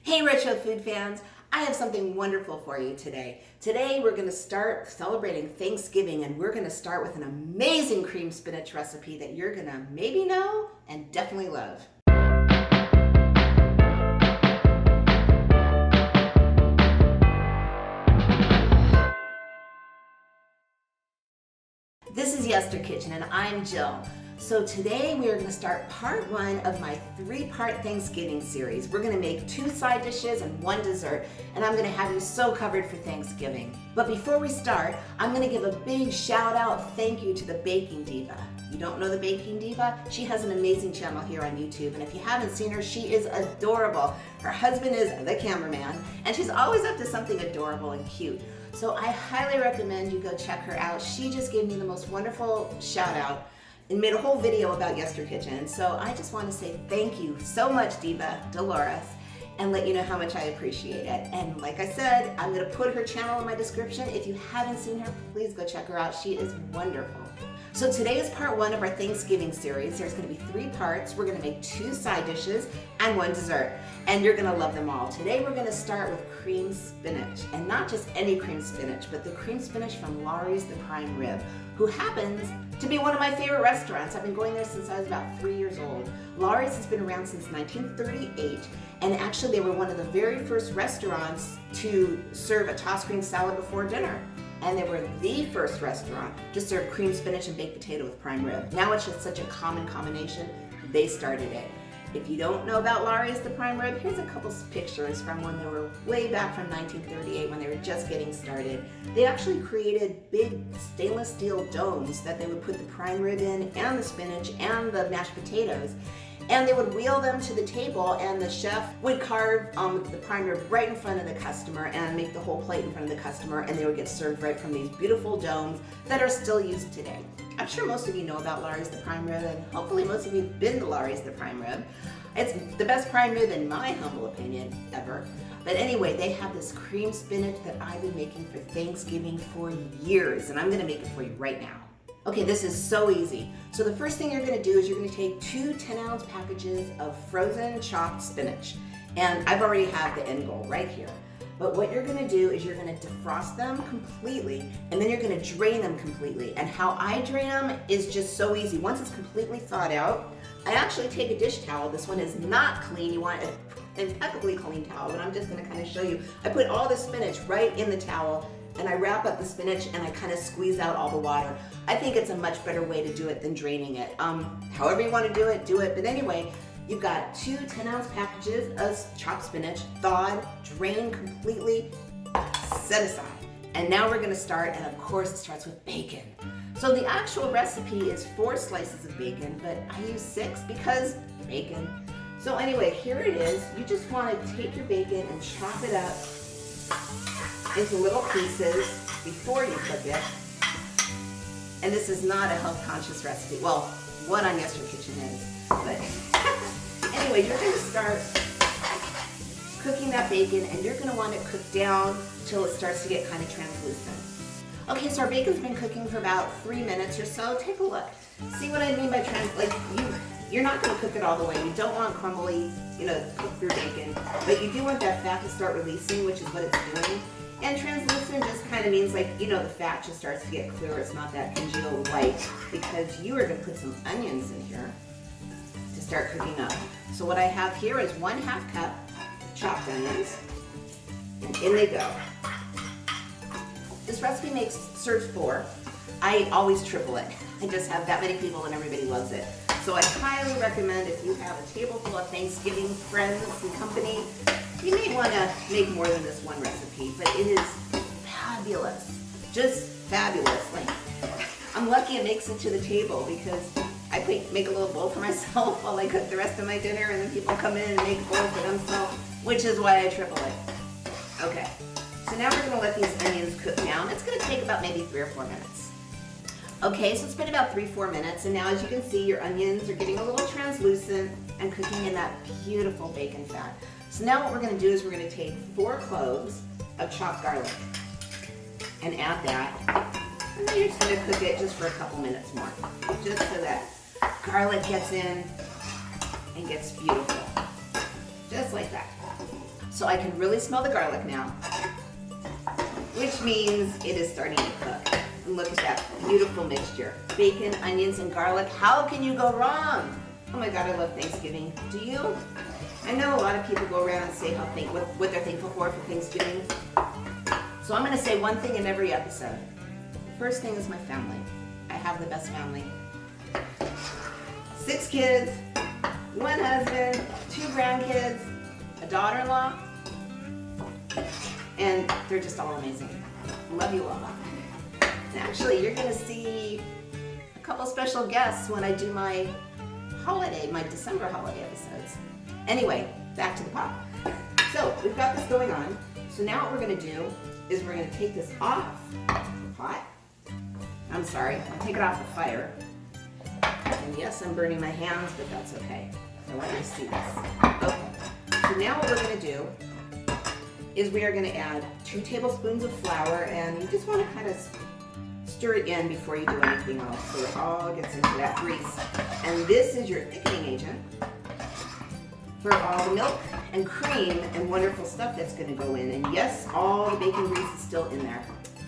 Hey retro food fans, I have something wonderful for you today. Today we're going to start celebrating Thanksgiving, and we're going to start with an amazing creamed spinach recipe that you're going to maybe know and definitely love. This is YesterKitchen and I'm Jill. So today we are going to start part one of my three-part Thanksgiving series. We're going to make 2 side dishes and 1 dessert, and I'm going to have you so covered for Thanksgiving. But before we start, I'm going to give a big shout out thank you to the Baking Diva. You don't know the Baking Diva? She has an amazing channel here on YouTube, and if you haven't seen her, she is adorable. Her husband is the cameraman, and she's always up to something adorable and cute. So I highly recommend you go check her out. She just gave me the most wonderful shout out and made a whole video about YesterKitchen. So I just want to say thank you so much, Diva Dolores, and let you know how much I appreciate it. And like I said, I'm going to put her channel in my description. If you haven't seen her, please go check her out. She is wonderful. So today is part 1 of our Thanksgiving series. There's going to be 3 parts. We're going to make 2 side dishes and 1 dessert, and you're going to love them all. Today we're going to start with creamed spinach, and not just any creamed spinach, but the creamed spinach from Lawry's the Prime Rib, who happens to be one of my favorite restaurants. I've been going there since I was about 3 years old. Lawry's has been around since 1938, and actually they were one of the very first restaurants to serve a tossed green salad before dinner. And they were the first restaurant to serve creamed spinach and baked potato with prime rib. Now it's just such a common combination, they started it. If you don't know about Lawry's the Prime Rib, here's a couple pictures from when they were way back from 1938 when they were just getting started. They actually created big stainless steel domes that they would put the prime rib in, and the spinach and the mashed potatoes. And they would wheel them to the table, and the chef would carve the prime rib right in front of the customer and make the whole plate in front of the customer, and they would get served right from these beautiful domes that are still used today. I'm sure most of you know about Lawry's the Prime Rib, and hopefully most of you have been to Lawry's the Prime Rib. It's the best prime rib in my humble opinion ever. But anyway, they have this creamed spinach that I've been making for Thanksgiving for years, and I'm gonna make it for you right now. Okay, this is so easy. So the first thing you're gonna do is you're gonna take 2 10-ounce packages of frozen chopped spinach. And I've already have the end goal right here. But what you're gonna do is you're gonna defrost them completely, and then you're gonna drain them completely. And how I drain them is just so easy. Once it's completely thawed out, I actually take a dish towel. This one is not clean. You want an impeccably clean towel, but I'm just gonna kind of show you. I put all the spinach right in the towel, and I wrap up the spinach and I kind of squeeze out all the water. I think it's a much better way to do it than draining it. However you want to do it. But anyway, you've got 2 10-ounce packages of chopped spinach, thawed, drained completely, set aside. And now we're gonna start, and of course it starts with bacon. So the actual recipe is 4 slices of bacon, but I use 6 because bacon. So anyway, here it is. You just want to take your bacon and chop it up into little pieces before you cook it. And this is not a health conscious recipe. Well, what on YesterKitchen is. But anyway, you're gonna start cooking that bacon, and you're gonna want to cook down till it starts to get kind of translucent. Okay, so our bacon's been cooking for about 3 minutes or so. Take a look. See what I mean by you're not gonna cook it all the way. You don't want crumbly, cook your bacon, but you do want that fat to start releasing, which is what it's doing. And translucent just kind of means the fat just starts to get clearer. It's not that congealed white, because you are going to put some onions in here to start cooking up. So what I have here is 1/2 cup of chopped onions, and in they go. This recipe serves 4. I always triple it. I just have that many people and everybody loves it. So I highly recommend, if you have a table full of Thanksgiving friends and company, you may want to make more than this one recipe, but it is fabulous. Just fabulous. I'm lucky it makes it to the table, because I make a little bowl for myself while I cook the rest of my dinner, and then people come in and make a bowl for themselves, which is why I triple it. Okay, so now we're going to let these onions cook down. It's going to take about maybe 3 or 4 minutes. Okay, so it's been about 3-4 minutes, and now as you can see, your onions are getting a little translucent and cooking in that beautiful bacon fat. So now what we're going to do is we're going to take 4 cloves of chopped garlic and add that. And then you're just going to cook it just for a couple minutes more, just so that garlic gets in and gets beautiful, just like that. So I can really smell the garlic now, which means it is starting to cook. And look at that beautiful mixture. Bacon, onions, and garlic. How can you go wrong? Oh my God, I love Thanksgiving. Do you? I know a lot of people go around and say what they're thankful for Thanksgiving. So I'm gonna say one thing in every episode. The first thing is my family. I have the best family. 6 kids, 1 husband, 2 grandkids, a daughter-in-law, and they're just all amazing. Love you all. And actually, you're gonna see a couple special guests when I do my December holiday episodes. Anyway, back to the pot. So we've got this going on. So now what we're gonna do is we're gonna take this off the pot. I'm sorry, I'll take it off the fire. And yes, I'm burning my hands, but that's okay. I want you to see this. Okay, so now what we're gonna do is we are gonna add 2 tablespoons of flour, and you just wanna kind of stir it in before you do anything else so it all gets into that grease. And this is your thickening agent for all the milk and cream and wonderful stuff that's gonna go in. And yes, all the bacon grease is still in there.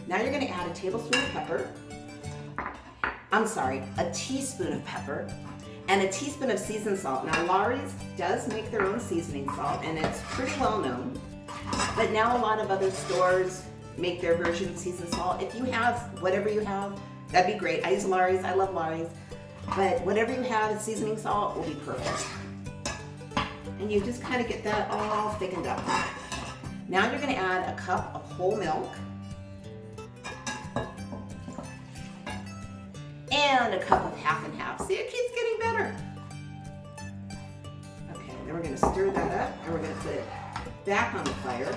Now you're gonna add a tablespoon of pepper. A teaspoon of pepper and a teaspoon of seasoned salt. Now Lawry's does make their own seasoning salt, and it's pretty well known. But now a lot of other stores make their version of seasoned salt. If you have whatever you have, that'd be great. I use Lawry's, I love Lawry's. But whatever you have as seasoning salt will be perfect. And you just kind of get that all thickened up. Now you're gonna add a cup of whole milk and a cup of half and half. See, it keeps getting better. Okay, then we're gonna stir that up and we're gonna put it back on the fire.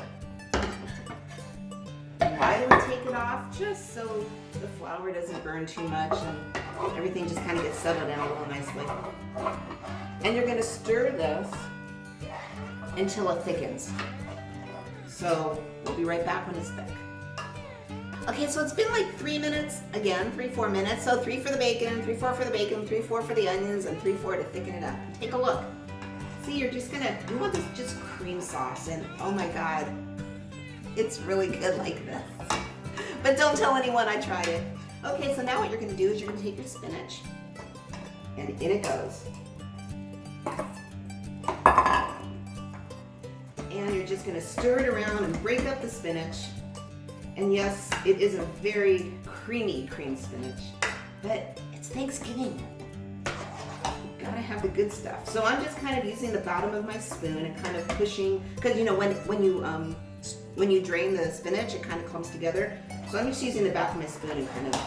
Why do we take it off? Just so the flour doesn't burn too much and everything just kind of gets settled down a little nicely. And you're gonna stir this until it thickens. So we'll be right back when it's thick. Okay, so it's been like 3 minutes, again, 3-4 minutes. So 3 for the bacon, 3-4 for the bacon, 3-4 for the onions, and 3-4 to thicken it up. And take a look. See, you want this just cream sauce, and oh my God, it's really good like this. But don't tell anyone I tried it. Okay, so now what you're gonna do is you're gonna take your spinach, and in it goes. And you're just gonna stir it around and break up the spinach. And yes, it is a very creamy cream spinach, but it's Thanksgiving. You gotta have the good stuff. So I'm just kind of using the bottom of my spoon and kind of pushing, because you know when you drain the spinach, it kind of clumps together. So I'm just using the back of my spoon and kind of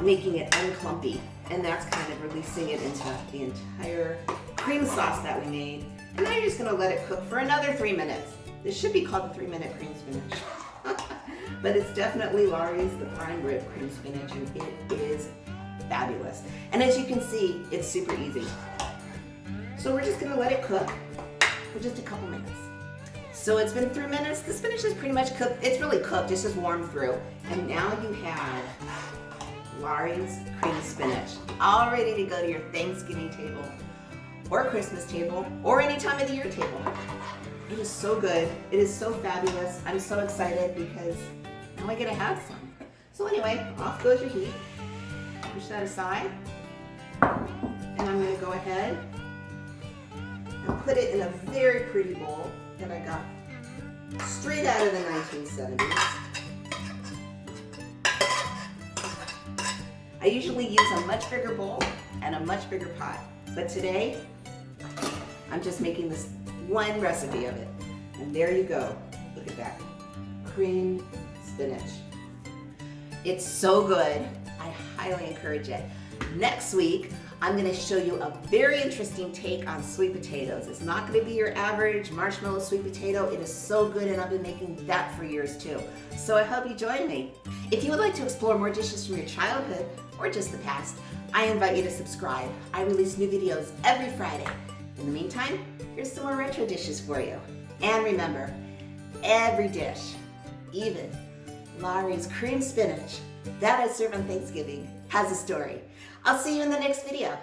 making it unclumpy, and that's kind of releasing it into the entire cream sauce that we made. And now you're just gonna let it cook for another 3 minutes. This should be called the 3-minute cream spinach. But it's definitely Lawry's, the prime rib cream spinach, and it is fabulous. And as you can see, it's super easy. So we're just gonna let it cook for just a couple minutes. So it's been 3 minutes. The spinach is pretty much cooked. It's really cooked, it's just warmed through. And now you have Lawry's cream spinach, all ready to go to your Thanksgiving table, or Christmas table, or any time of the year table. It is so good. It is so fabulous. I'm so excited because now I get to have some. So anyway, off goes your heat. Push that aside. And I'm gonna go ahead and put it in a very pretty bowl that I got straight out of the 1970s. I usually use a much bigger bowl and a much bigger pot, but today I'm just making this one recipe of it. And there you go. Look at that. Creamed spinach. It's so good. I highly encourage it. Next week, I'm going to show you a very interesting take on sweet potatoes. It's not going to be your average marshmallow sweet potato. It is so good, and I've been making that for years too. So I hope you join me. If you would like to explore more dishes from your childhood or just the past, I invite you to subscribe. I release new videos every Friday. In the meantime, here's some more retro dishes for you. And remember, every dish, even Lawry's cream spinach that I serve on Thanksgiving, has a story. I'll see you in the next video.